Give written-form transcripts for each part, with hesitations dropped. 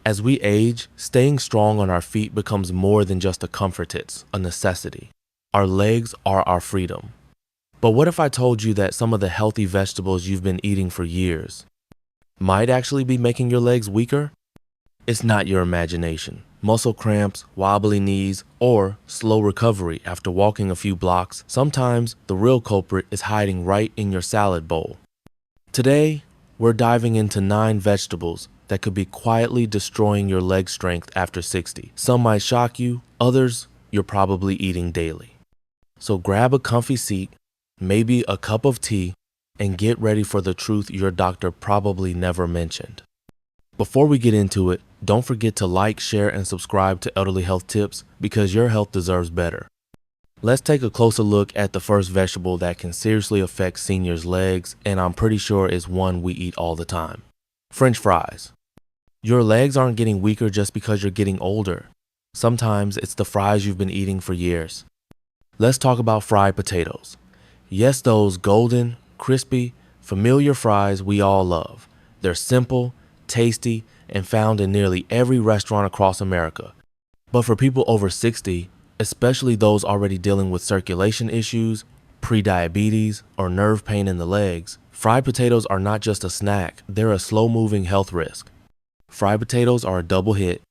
As we age, staying strong on our feet becomes more than just a comfort, it's a necessity. Our legs are our freedom. But what if I told you that some of the healthy vegetables you've been eating for years might actually be making your legs weaker? It's not your imagination. Muscle cramps, wobbly knees, or slow recovery after walking a few blocks, sometimes the real culprit is hiding right in your salad bowl. Today, we're diving into 9 vegetables that could be quietly destroying your leg strength after 60. Some might shock you, others you're probably eating daily. So grab a comfy seat, maybe a cup of tea, and get ready for the truth your doctor probably never mentioned. Before we get into it, don't forget to like, share, and subscribe to Elderly Health Tips because your health deserves better. Let's take a closer look at the first vegetable that can seriously affect seniors' legs, and I'm pretty sure is one we eat all the time. French fries. Your legs aren't getting weaker just because you're getting older. Sometimes it's the fries you've been eating for years. Let's talk about fried potatoes. Yes, those golden, crispy, familiar fries we all love. They're simple, tasty, and found in nearly every restaurant across America. But for people over 60, especially those already dealing with circulation issues, prediabetes, or nerve pain in the legs, fried potatoes are not just a snack, they're a slow-moving health risk. Fried potatoes are a double hit.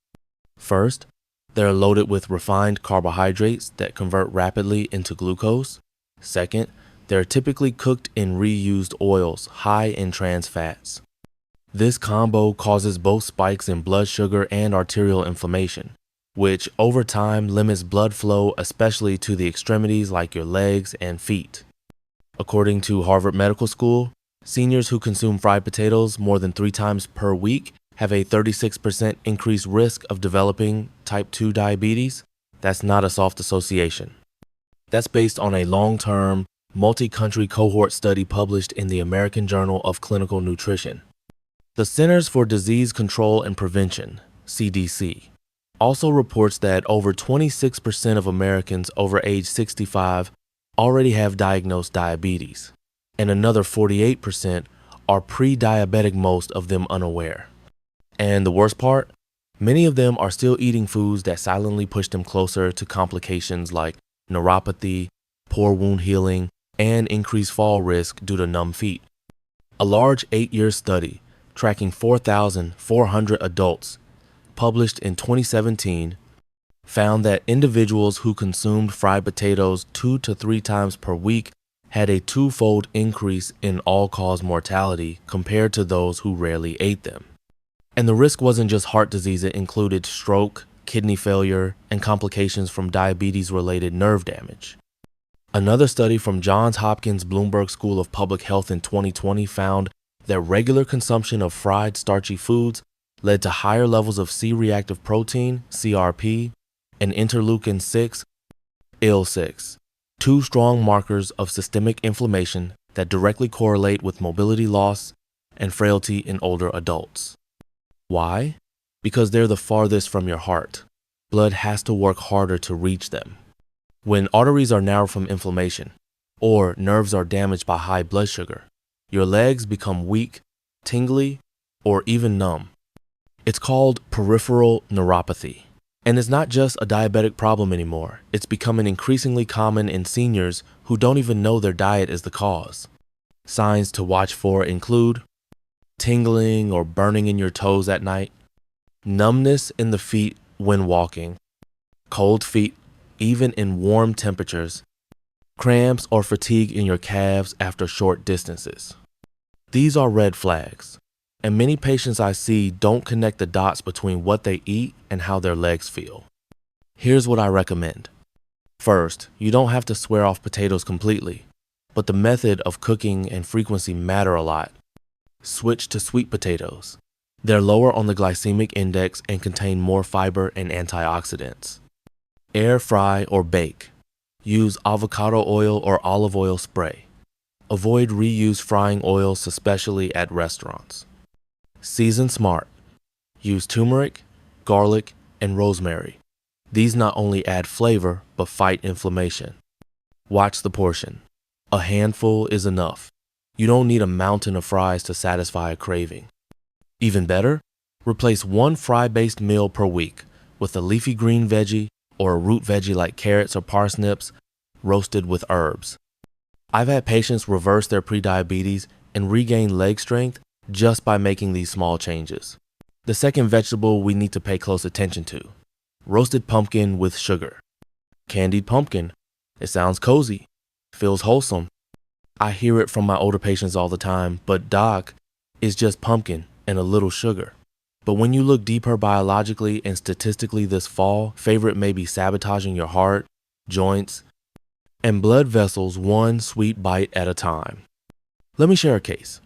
First, they're loaded with refined carbohydrates that convert rapidly into glucose. Second, they're typically cooked in reused oils high in trans fats. This combo causes both spikes in blood sugar and arterial inflammation, which over time limits blood flow, especially to the extremities like your legs and feet. According to Harvard Medical School, seniors who consume fried potatoes more than 3 times per week have a 36% increased risk of developing type 2 diabetes. That's not a soft association. That's based on a long-term, multi-country cohort study published in the American Journal of Clinical Nutrition. The Centers for Disease Control and Prevention, CDC, also reports that over 26% of Americans over age 65 already have diagnosed diabetes, and another 48% are pre-diabetic, most of them unaware. And the worst part? Many of them are still eating foods that silently push them closer to complications like neuropathy, poor wound healing, and increased fall risk due to numb feet. A large 8-year study tracking 4,400 adults, published in 2017, found that individuals who consumed fried potatoes 2 to 3 times per week had a 2-fold increase in all-cause mortality compared to those who rarely ate them. And the risk wasn't just heart disease, it included stroke, kidney failure, and complications from diabetes-related nerve damage. Another study from Johns Hopkins Bloomberg School of Public Health in 2020 found that regular consumption of fried starchy foods led to higher levels of C-reactive protein, CRP, and interleukin-6, IL-6, 2 strong markers of systemic inflammation that directly correlate with mobility loss and frailty in older adults. Why? Because they're the farthest from your heart. Blood has to work harder to reach them. When arteries are narrow from inflammation, or nerves are damaged by high blood sugar, your legs become weak, tingly, or even numb. It's called peripheral neuropathy. And it's not just a diabetic problem anymore. It's becoming increasingly common in seniors who don't even know their diet is the cause. Signs to watch for include tingling or burning in your toes at night, numbness in the feet when walking, cold feet even in warm temperatures, cramps or fatigue in your calves after short distances. These are red flags, and many patients I see don't connect the dots between what they eat and how their legs feel. Here's what I recommend. First, you don't have to swear off potatoes completely, but the method of cooking and frequency matter a lot. Switch to sweet potatoes. They're lower on the glycemic index and contain more fiber and antioxidants. Air fry or bake. Use avocado oil or olive oil spray. Avoid reused frying oils, especially at restaurants. Season smart. Use turmeric, garlic, and rosemary. These not only add flavor, but fight inflammation. Watch the portion. A handful is enough. You don't need a mountain of fries to satisfy a craving. Even better, Replace one fry-based meal per week with a leafy green veggie or a root veggie like carrots or parsnips roasted with herbs. I've had patients reverse their prediabetes and regain leg strength just by making these small changes. The second vegetable we need to pay close attention to: roasted pumpkin with sugar. Candied pumpkin. It sounds cozy, feels wholesome. I hear it from my older patients all the time, but doc, it's just pumpkin and a little sugar. But when you look deeper biologically and statistically this fall, favorite may be sabotaging your heart, joints, and blood vessels one sweet bite at a time. Let me share a case.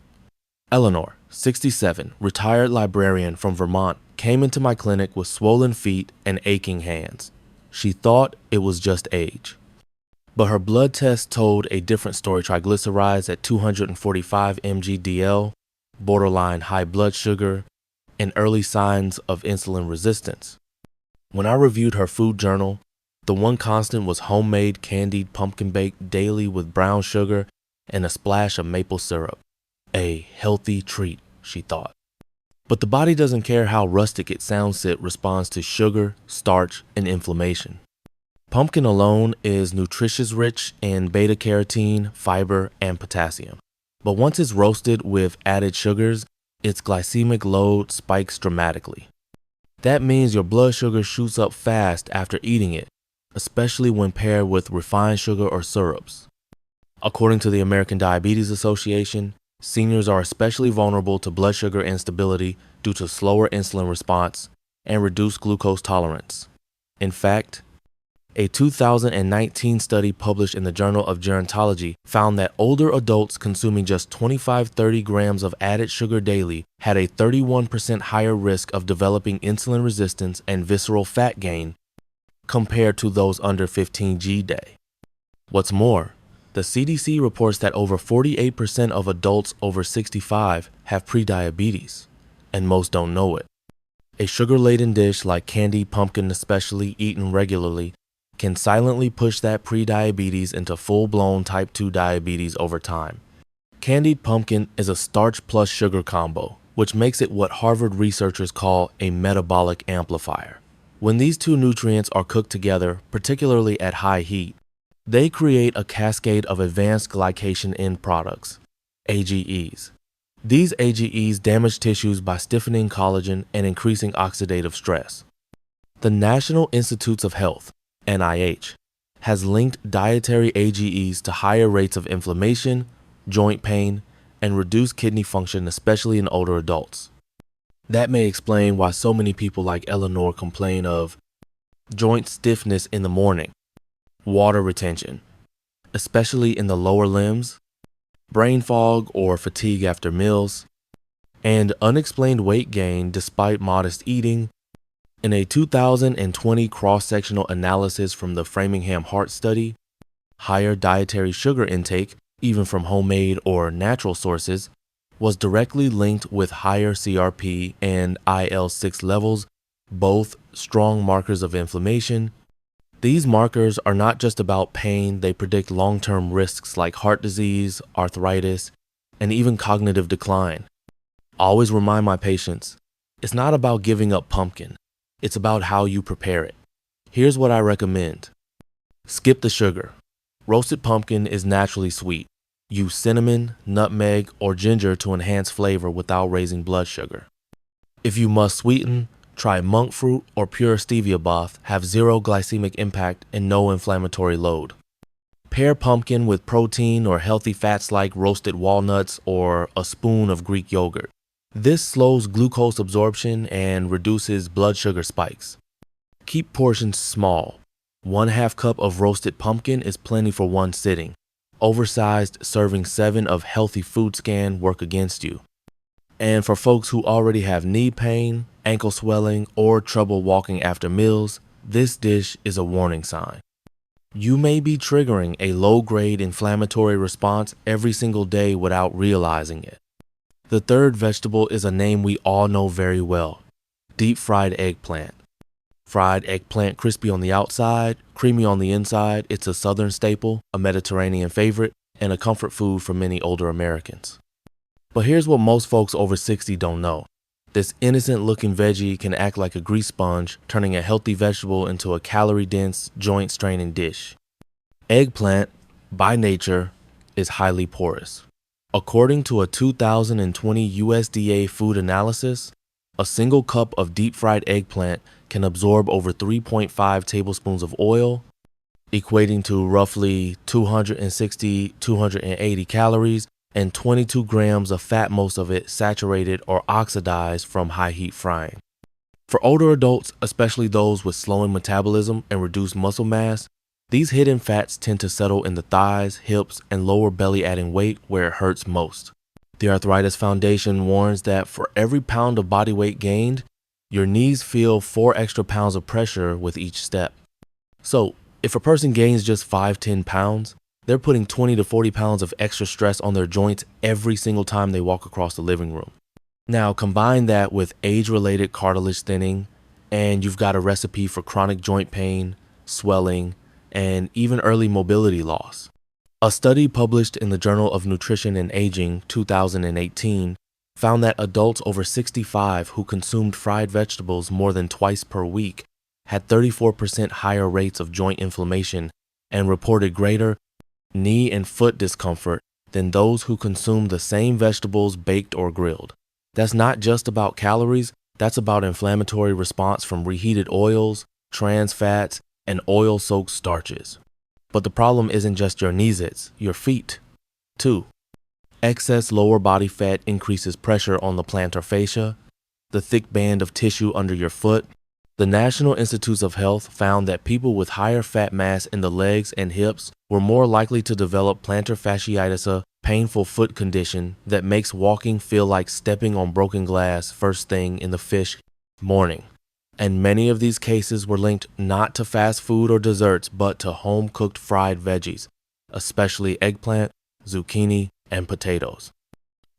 Eleanor, 67, retired librarian from Vermont, came into my clinic with swollen feet and aching hands. She thought it was just age. But her blood test told a different story: triglycerides at 245 mg/dl, borderline high blood sugar, and early signs of insulin resistance. When I reviewed her food journal, the one constant was homemade candied pumpkin baked daily with brown sugar and a splash of maple syrup. A healthy treat, she thought. But the body doesn't care how rustic it sounds, it responds to sugar, starch, and inflammation. Pumpkin alone is nutritious rich in beta-carotene, fiber, and potassium. But once it's roasted with added sugars, its glycemic load spikes dramatically. That means your blood sugar shoots up fast after eating it, especially when paired with refined sugar or syrups. According to the American Diabetes Association, seniors are especially vulnerable to blood sugar instability due to slower insulin response and reduced glucose tolerance. In fact, a 2019 study published in the Journal of Gerontology found that older adults consuming just 25-30 grams of added sugar daily had a 31% higher risk of developing insulin resistance and visceral fat gain compared to those under 15 g-day. What's more, the CDC reports that over 48% of adults over 65 have prediabetes, and most don't know it. A sugar-laden dish like candied pumpkin, especially eaten regularly, can silently push that prediabetes into full-blown type 2 diabetes over time. Candied pumpkin is a starch plus sugar combo, which makes it what Harvard researchers call a metabolic amplifier. When these two nutrients are cooked together, particularly at high heat, they create a cascade of advanced glycation end products, AGEs. These AGEs damage tissues by stiffening collagen and increasing oxidative stress. The National Institutes of Health, NIH, has linked dietary AGEs to higher rates of inflammation, joint pain, and reduced kidney function, especially in older adults. That may explain why so many people like Eleanor complain of joint stiffness in the morning, water retention, especially in the lower limbs, brain fog or fatigue after meals, and unexplained weight gain despite modest eating. In a 2020 cross-sectional analysis from the Framingham Heart Study, higher dietary sugar intake, even from homemade or natural sources, was directly linked with higher CRP and IL-6 levels, both strong markers of inflammation. These markers are not just about pain, they predict long-term risks like heart disease, arthritis, and even cognitive decline. I always remind my patients, it's not about giving up pumpkin. It's about how you prepare it. Here's what I recommend. Skip the sugar. Roasted pumpkin is naturally sweet. Use cinnamon, nutmeg, or ginger to enhance flavor without raising blood sugar. If you must sweeten, try monk fruit or pure stevia bath, have zero glycemic impact and no inflammatory load. Pair pumpkin with protein or healthy fats like roasted walnuts or a spoon of Greek yogurt. This slows glucose absorption and reduces blood sugar spikes. Keep portions small. 1/2 cup of roasted pumpkin is plenty for one sitting. Oversized serving 7 of healthy foods can work against you. And for folks who already have knee pain, ankle swelling, or trouble walking after meals, this dish is a warning sign. You may be triggering a low-grade inflammatory response every single day without realizing it. The third vegetable is a name we all know very well: deep-fried eggplant. Fried eggplant, crispy on the outside, creamy on the inside. It's a Southern staple, a Mediterranean favorite, and a comfort food for many older Americans. But here's what most folks over 60 don't know. This innocent-looking veggie can act like a grease sponge, turning a healthy vegetable into a calorie-dense, joint-straining dish. Eggplant, by nature, is highly porous. According to a 2020 USDA food analysis, a single cup of deep-fried eggplant can absorb over 3.5 tablespoons of oil, equating to roughly 280 calories, and 22 grams of fat, most of it saturated or oxidized from high heat frying. For older adults, especially those with slowing metabolism and reduced muscle mass, these hidden fats tend to settle in the thighs, hips, and lower belly, adding weight where it hurts most. The Arthritis Foundation warns that for every pound of body weight gained, your knees feel 4 extra pounds of pressure with each step. So, if a person gains just 5-10 pounds, they're putting 20 to 40 pounds of extra stress on their joints every single time they walk across the living room. Now, combine that with age-related cartilage thinning, and you've got a recipe for chronic joint pain, swelling, and even early mobility loss. A study published in the Journal of Nutrition and Aging 2018 found that adults over 65 who consumed fried vegetables more than twice per week had 34% higher rates of joint inflammation and reported greater knee and foot discomfort than those who consumed the same vegetables baked or grilled. That's not just about calories, that's about inflammatory response from reheated oils, trans fats, and oil-soaked starches. But the problem isn't just your knees, it's your feet, too. Excess lower body fat increases pressure on the plantar fascia, the thick band of tissue under your foot. The National Institutes of Health found that people with higher fat mass in the legs and hips were more likely to develop plantar fasciitis, a painful foot condition that makes walking feel like stepping on broken glass first thing in the fish morning. And many of these cases were linked not to fast food or desserts, but to home-cooked fried veggies, especially eggplant, zucchini, and potatoes.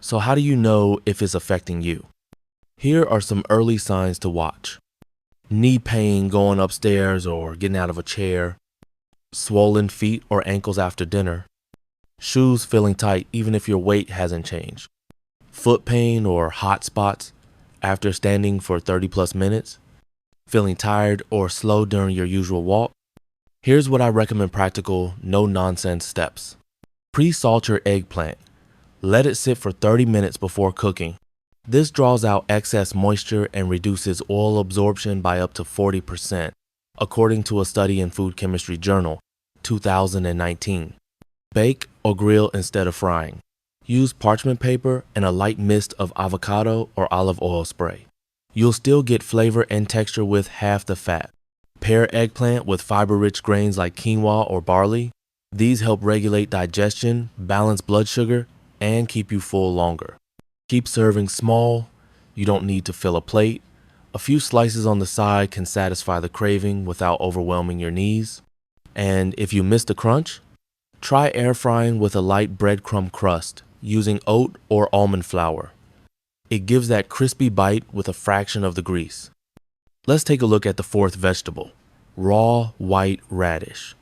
So how do you know if it's affecting you? Here are some early signs to watch. Knee pain going upstairs or getting out of a chair, swollen feet or ankles after dinner, shoes feeling tight even if your weight hasn't changed, foot pain or hot spots after standing for 30 plus minutes, feeling tired or slow during your usual walk. Here's what I recommend: practical, no-nonsense steps. Pre-salt your eggplant. Let it sit for 30 minutes before cooking. This draws out excess moisture and reduces oil absorption by up to 40%, according to a study in Food Chemistry Journal, 2019. Bake or grill instead of frying. Use parchment paper and a light mist of avocado or olive oil spray. You'll still get flavor and texture with half the fat. Pair eggplant with fiber-rich grains like quinoa or barley. These help regulate digestion, balance blood sugar, and keep you full longer. Keep serving small. You don't need to fill a plate. A few slices on the side can satisfy the craving without overwhelming your knees. And if you missed a crunch, try air frying with a light breadcrumb crust using oat or almond flour. It gives that crispy bite with a fraction of the grease. Let's take a look at the fourth vegetable, raw white radish.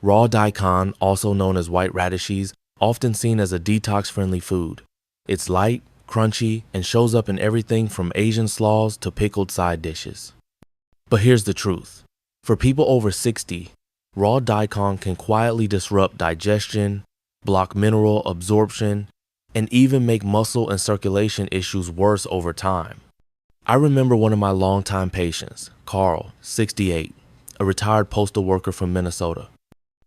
Raw daikon, also known as white radishes, often seen as a detox-friendly food. It's light, crunchy, and shows up in everything from Asian slaws to pickled side dishes. But here's the truth. For people over 60, raw daikon can quietly disrupt digestion, block mineral absorption, and even make muscle and circulation issues worse over time. I remember one of my longtime patients, Carl, 68, a retired postal worker from Minnesota.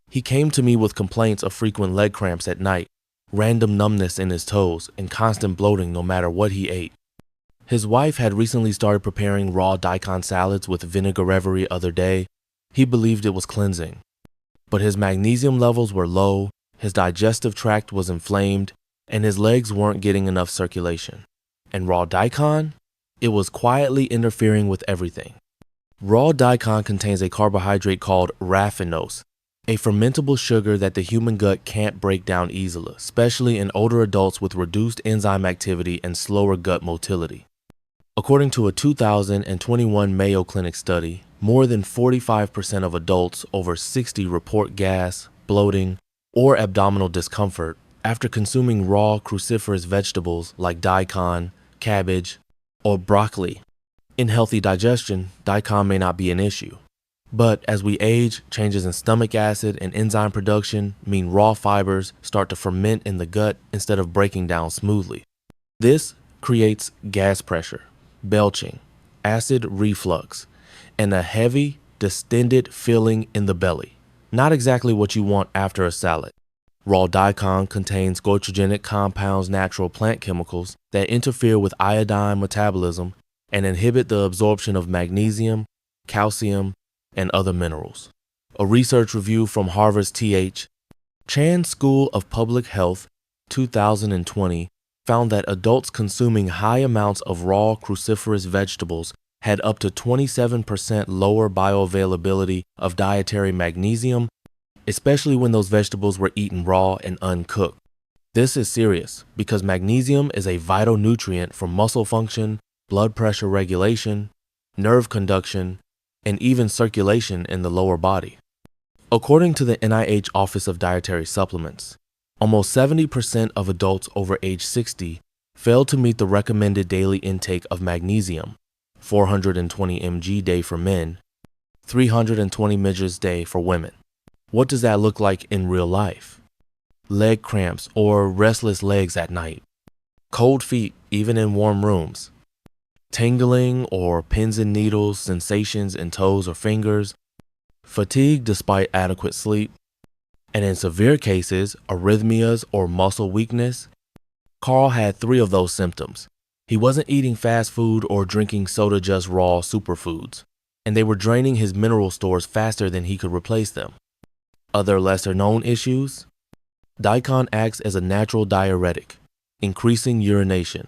He came to me with complaints of frequent leg cramps at night, random numbness in his toes, and constant bloating no matter what he ate. His wife had recently started preparing raw daikon salads with vinegar every other day. He believed it was cleansing. But his magnesium levels were low, his digestive tract was inflamed, and his legs weren't getting enough circulation. And raw daikon? It was quietly interfering with everything. Raw daikon contains a carbohydrate called raffinose, a fermentable sugar that the human gut can't break down easily, especially in older adults with reduced enzyme activity and slower gut motility. According to a 2021 Mayo Clinic study, more than 45% of adults over 60 report gas, bloating, or abdominal discomfort after consuming raw cruciferous vegetables like daikon, cabbage, or broccoli. In healthy digestion, daikon may not be an issue. But as we age, changes in stomach acid and enzyme production mean raw fibers start to ferment in the gut instead of breaking down smoothly. This creates gas pressure, belching, acid reflux, and a heavy, distended feeling in the belly. Not exactly what you want after a salad. Raw daikon contains goitrogenic compounds, natural plant chemicals that interfere with iodine metabolism and inhibit the absorption of magnesium, calcium, and other minerals. A research review from Harvard's T.H. Chan School of Public Health, 2020, found that adults consuming high amounts of raw cruciferous vegetables had up to 27% lower bioavailability of dietary magnesium, especially when those vegetables were eaten raw and uncooked. This is serious because magnesium is a vital nutrient for muscle function, blood pressure regulation, nerve conduction, and even circulation in the lower body. According to the NIH Office of Dietary Supplements, almost 70% of adults over age 60 fail to meet the recommended daily intake of magnesium, 420 mg day for men, 320 mg day for women. What does that look like in real life? Leg cramps or restless legs at night, cold feet even in warm rooms, tingling or pins and needles sensations in toes or fingers, fatigue despite adequate sleep, and in severe cases, arrhythmias or muscle weakness. Carl had 3 of those symptoms. He wasn't eating fast food or drinking soda just raw superfoods, and they were draining his mineral stores faster than he could replace them. Other lesser known issues? Daikon acts as a natural diuretic, increasing urination.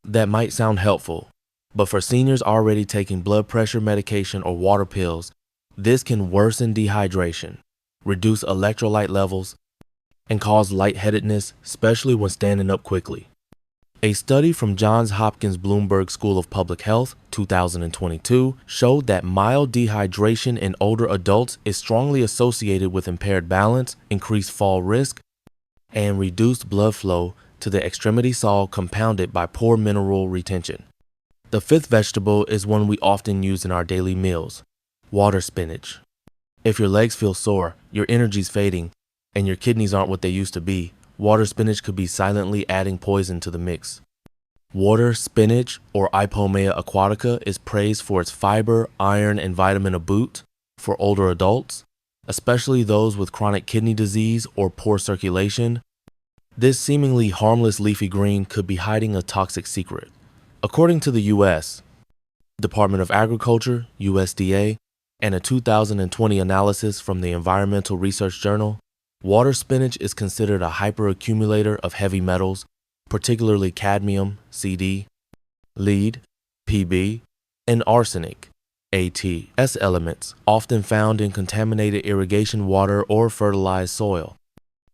That might sound helpful, but for seniors already taking blood pressure medication or water pills, this can worsen dehydration, reduce electrolyte levels, and cause lightheadedness, especially when standing up quickly. A study from Johns Hopkins Bloomberg School of Public Health, 2022, showed that mild dehydration in older adults is strongly associated with impaired balance, increased fall risk, and reduced blood flow to the extremity saw compounded by poor mineral retention. The 5th vegetable is one we often use in our daily meals, water spinach. If your legs feel sore, your energy's fading, and your kidneys aren't what they used to be, water spinach could be silently adding poison to the mix. Water spinach, or Ipomea aquatica, is praised for its fiber, iron, and vitamin A for older adults, especially those with chronic kidney disease or poor circulation. This seemingly harmless leafy green could be hiding a toxic secret. According to the U.S. Department of Agriculture, USDA, and a 2020 analysis from the Environmental Research Journal, water spinach is considered a hyperaccumulator of heavy metals, particularly cadmium, Cd, lead, Pb, and arsenic, At, S elements often found in contaminated irrigation water or fertilized soil.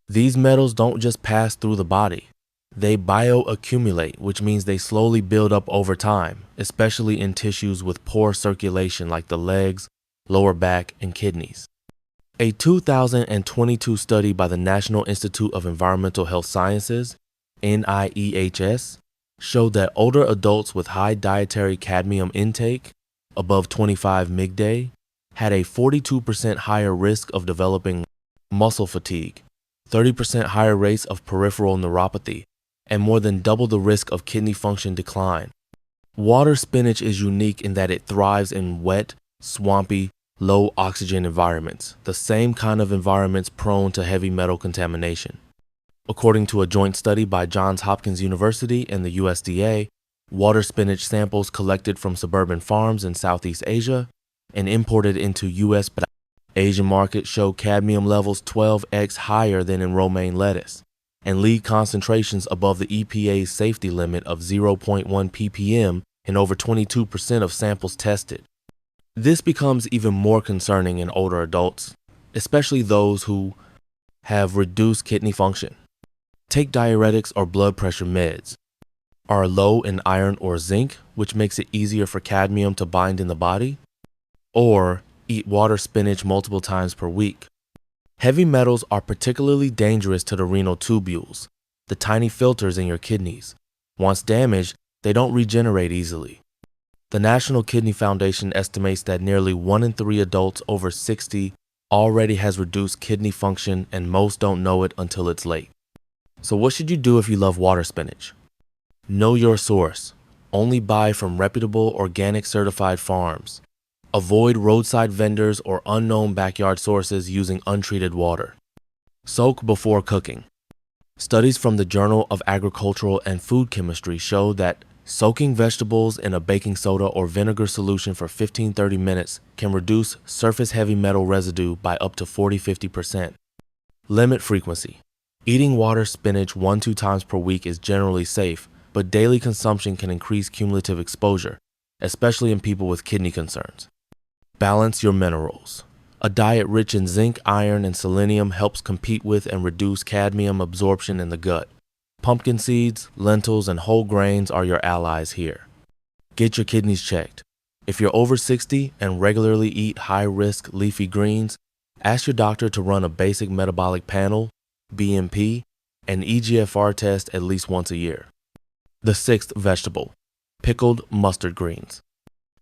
These metals don't just pass through the body. They bioaccumulate, which means they slowly build up over time, especially in tissues with poor circulation like the legs, lower back, and kidneys. A 2022 study by the National Institute of Environmental Health Sciences, NIEHS, showed that older adults with high dietary cadmium intake, above 25 mg day, had a 42% higher risk of developing muscle fatigue, 30% higher rates of peripheral neuropathy, and more than double the risk of kidney function decline. Water spinach is unique in that it thrives in wet, swampy, low oxygen environments, the same kind of environments prone to heavy metal contamination. According to a joint study by Johns Hopkins University and the USDA, water spinach samples collected from suburban farms in Southeast Asia and imported into U.S. Asian markets show cadmium levels 12x higher than in romaine lettuce, and lead concentrations above the EPA's safety limit of 0.1 ppm in over 22% of samples tested. This becomes even more concerning in older adults, especially those who have reduced kidney function, take diuretics or blood pressure meds, are low in iron or zinc, which makes it easier for cadmium to bind in the body, or eat water spinach multiple times per week. Heavy metals are particularly dangerous to the renal tubules, the tiny filters in your kidneys. Once damaged, They don't regenerate easily. The National Kidney Foundation estimates that nearly 1 in 3 adults over 60 already has reduced kidney function, and most don't know it until it's late. So what should you do if you love water spinach? Know your source. Only buy from reputable organic certified farms. Avoid roadside vendors or unknown backyard sources using untreated water. Soak before cooking. Studies from the Journal of Agricultural and Food Chemistry show that soaking vegetables in a baking soda or vinegar solution for 15-30 minutes can reduce surface heavy metal residue by up to 40-50%. Limit frequency. Eating water spinach 1-2 times per week is generally safe, but daily consumption can increase cumulative exposure, especially in people with kidney concerns. Balance your minerals. A diet rich in zinc, iron, and selenium helps compete with and reduce cadmium absorption in the gut. Pumpkin seeds, lentils, and whole grains are your allies here. Get your kidneys checked. If you're over 60 and regularly eat high-risk leafy greens, ask your doctor to run a basic metabolic panel, BMP, and EGFR test at least once a year. The sixth vegetable, pickled mustard greens.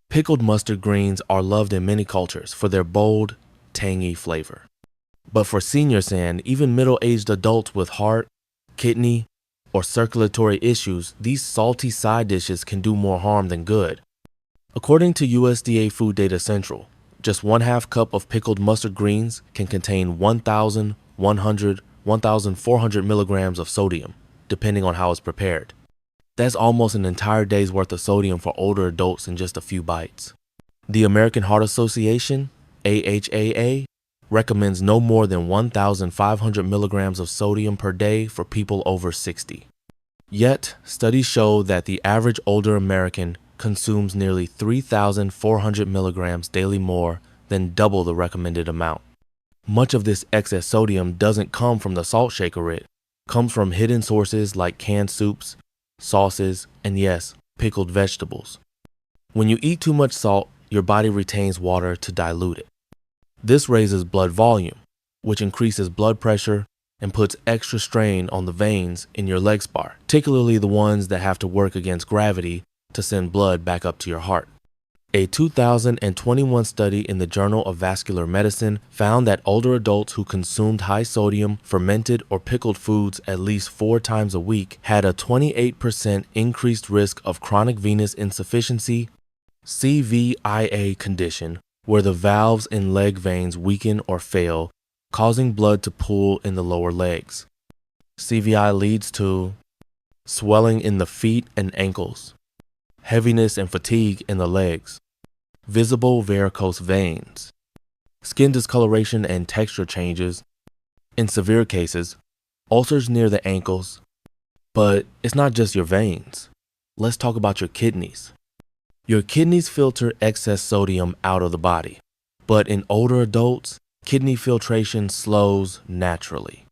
Pickled mustard greens are loved in many cultures for their bold, tangy flavor. But for seniors and even middle-aged adults with heart, kidney, or circulatory issues, these salty side dishes can do more harm than good. According to USDA Food Data Central, just 1/2 cup of pickled mustard greens can contain 1,400 milligrams of sodium, depending on how it's prepared. That's almost an entire day's worth of sodium for older adults in just a few bites. The American Heart Association, AHAA, recommends no more than 1,500 milligrams of sodium per day for people over 60. Yet, studies show that the average older American consumes nearly 3,400 milligrams daily, more than double the recommended amount. Much of this excess sodium doesn't come from the salt shaker, it comes from hidden sources like canned soups, sauces, and yes, pickled vegetables. When you eat too much salt, your body retains water to dilute it. This raises blood volume, which increases blood pressure and puts extra strain on the veins in your leg spar, particularly the ones that have to work against gravity to send blood back up to your heart. A 2021 study in the Journal of Vascular Medicine found that older adults who consumed high-sodium, fermented, or pickled foods at least 4 times a week had a 28% increased risk of chronic venous insufficiency, CVIA condition, where the valves in leg veins weaken or fail, causing blood to pool in the lower legs. CVI leads to swelling in the feet and ankles, heaviness and fatigue in the legs, visible varicose veins, skin discoloration and texture changes, in severe cases, ulcers near the ankles. But it's not just your veins. Let's talk about your kidneys. Your kidneys filter excess sodium out of the body, but in older adults, kidney filtration slows naturally.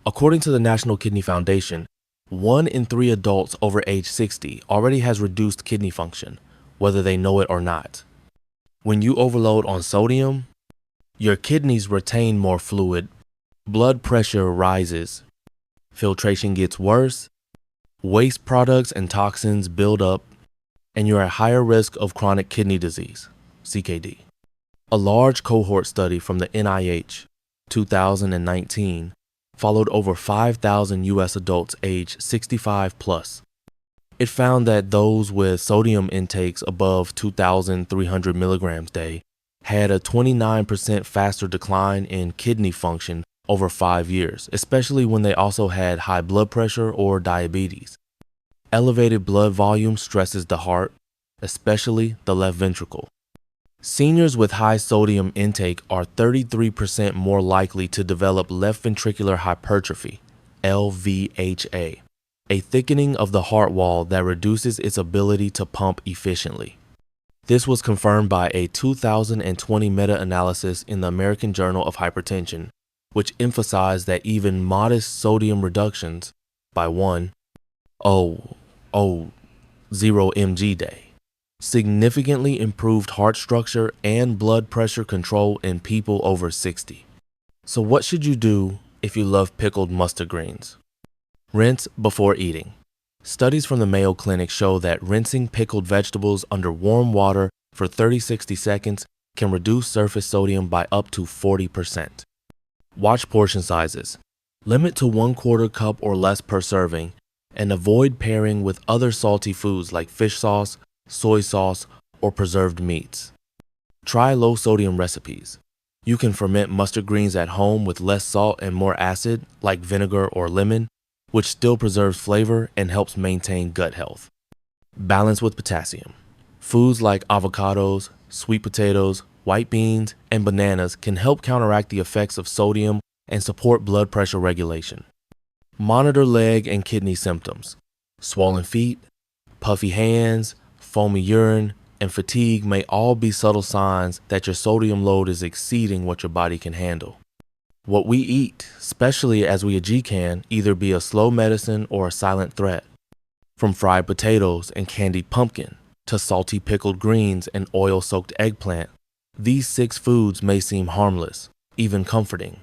According to the National Kidney Foundation, 1 in 3 adults over age 60 already has reduced kidney function, whether they know it or not. When you overload on sodium, your kidneys retain more fluid, blood pressure rises, filtration gets worse, waste products and toxins build up, and you're at higher risk of chronic kidney disease, CKD. A large cohort study from the NIH, 2019, followed over 5,000 U.S. adults aged 65 plus. It found that those with sodium intakes above 2,300 milligrams a day had a 29% faster decline in kidney function over 5 years, especially when they also had high blood pressure or diabetes. Elevated blood volume stresses the heart, especially the left ventricle. Seniors with high sodium intake are 33% more likely to develop left ventricular hypertrophy, LVHA, a thickening of the heart wall that reduces its ability to pump efficiently. This was confirmed by a 2020 meta-analysis in the American Journal of Hypertension, which emphasized that even modest sodium reductions by 0 mg day significantly improved heart structure and blood pressure control in people over 60. So what should you do if you love pickled mustard greens? Rinse before eating. Studies from the Mayo Clinic show that rinsing pickled vegetables under warm water for 30-60 seconds can reduce surface sodium by up to 40%. Watch portion sizes. Limit to 1/4 cup or less per serving, and avoid pairing with other salty foods like fish sauce, soy sauce, or preserved meats. Try low sodium recipes. You can ferment mustard greens at home with less salt and more acid, like vinegar or lemon, which still preserves flavor and helps maintain gut health. Balance with potassium. Foods like avocados, sweet potatoes, white beans, and bananas can help counteract the effects of sodium and support blood pressure regulation. Monitor leg and kidney symptoms. Swollen feet, puffy hands, foamy urine, and fatigue may all be subtle signs that your sodium load is exceeding what your body can handle. What we eat, especially as we can, either be a slow medicine or a silent threat. From fried potatoes and candied pumpkin to salty pickled greens and oil-soaked eggplant, these 6 foods may seem harmless, even comforting.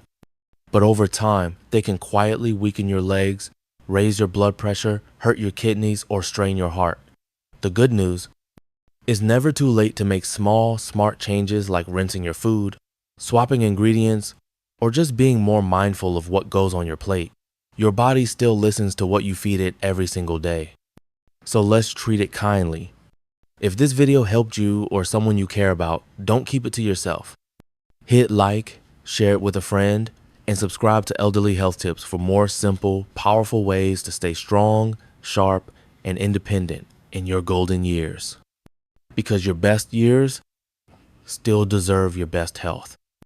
But over time, they can quietly weaken your legs, raise your blood pressure, hurt your kidneys, or strain your heart. The good news: it's never too late to make small, smart changes like rinsing your food, swapping ingredients, or just being more mindful of what goes on your plate. Your body still listens to what you feed it every single day. So let's treat it kindly. If this video helped you or someone you care about, don't keep it to yourself. Hit like, share it with a friend, and subscribe to Elderly Health Tips for more simple, powerful ways to stay strong, sharp, and independent in your golden years. Because your best years still deserve your best health.